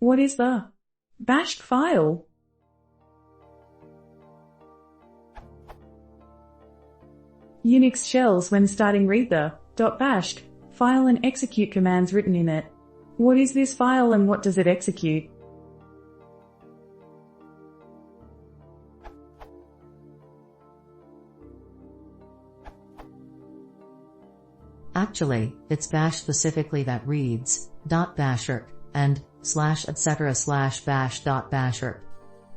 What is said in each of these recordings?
What is the bashrc file? Unix shells when starting read the .bashrc file and execute commands written in it. What is this file and what does it execute? Actually, it's bash specifically that reads .bashrc and /etc/bash.bashrc.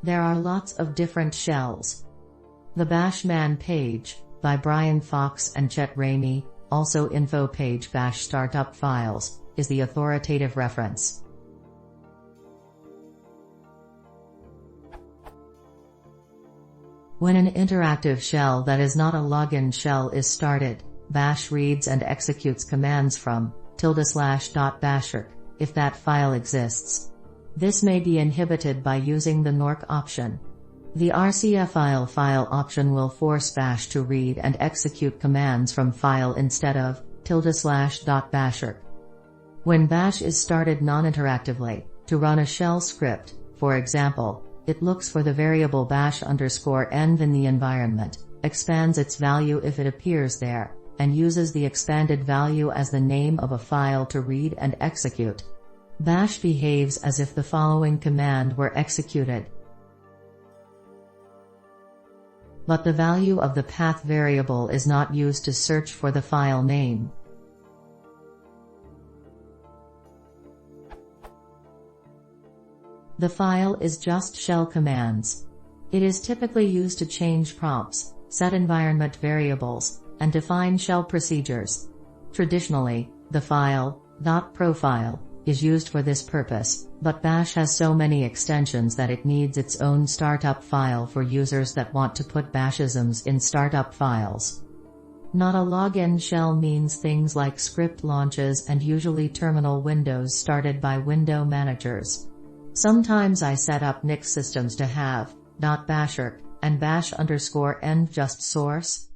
There are lots of different shells. The Bashman page, by Brian Fox and Chet Ramey, also info page bash startup files, is the authoritative reference. When an interactive shell that is not a login shell is started, bash reads and executes commands from /bashrc, if that file exists. This may be inhibited by using the norc option. The rcfile file option will force bash to read and execute commands from file instead of /bashrc. When bash is started non-interactively, to run a shell script, for example, it looks for the variable bash_env in the environment, expands its value if it appears there, and uses the expanded value as the name of a file to read and execute. Bash behaves as if the following command were executed. But the value of the path variable is not used to search for the file name. The file is just shell commands. It is typically used to change prompts, set environment variables, and define shell procedures. Traditionally, the file .profile is used for this purpose, but bash has so many extensions that it needs its own startup file for users that want to put bashisms in startup files. Not a login shell means things like script launches and usually terminal windows started by window managers. Sometimes I set up Unix systems to have .bashrc and bash_env just source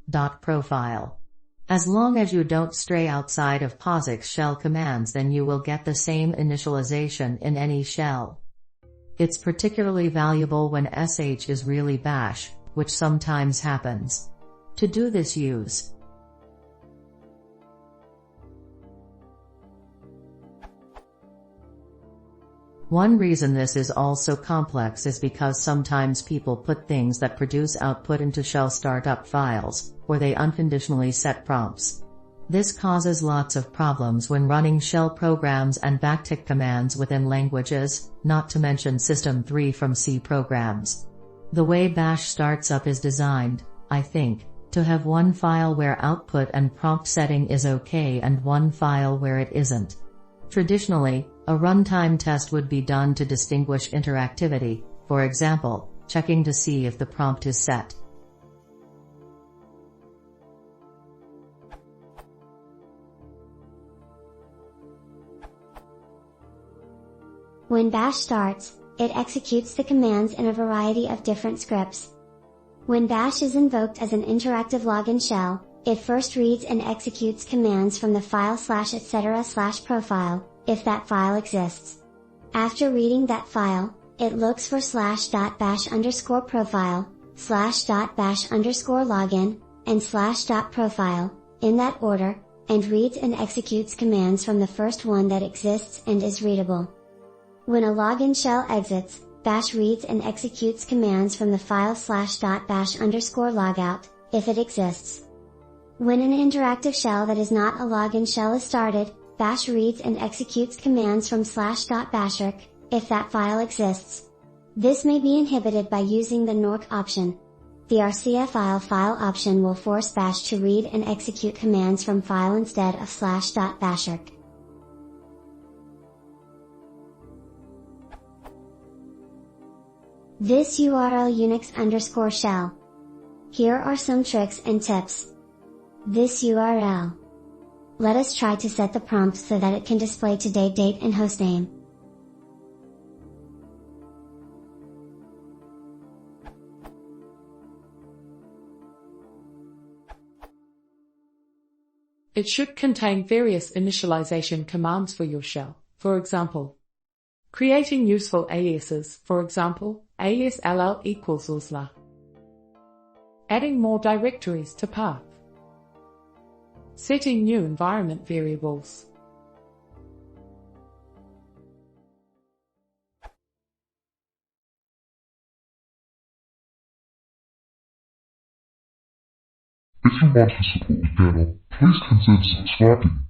.profile. As long as you don't stray outside of POSIX shell commands, then you will get the same initialization in any shell. It's particularly valuable when sh is really bash, which sometimes happens. To do this, use One reason this is all so complex is because sometimes people put things that produce output into shell startup files, or they unconditionally set prompts. This causes lots of problems when running shell programs and backtick commands within languages, not to mention System 3 from C programs. The way bash starts up is designed, I think, to have one file where output and prompt setting is okay and one file where it isn't. Traditionally, a runtime test would be done to distinguish interactivity, for example, checking to see if the prompt is set. When bash starts, it executes the commands in a variety of different scripts. When bash is invoked as an interactive login shell, it first reads and executes commands from the file /etc/profile, if that file exists. After reading that file, it looks for /bash_profile, /bash_login, and /profile, in that order, and reads and executes commands from the first one that exists and is readable. When a login shell exits, bash reads and executes commands from the file /bash_logout, if it exists. When an interactive shell that is not a login shell is started, bash reads and executes commands from /bashrc, if that file exists. This may be inhibited by using the norc option. The rcfile file option will force bash to read and execute commands from file instead of /bashrc. This URL unix_shell. Here are some tricks and tips. This URL. Let us try to set the prompt so that it can display today's date and hostname. It should contain various initialization commands for your shell. For example, Creating useful aliases, for example, alias ll equals usla. Adding more directories to path. Setting new environment variables. If you want to support the channel, please consider subscribing.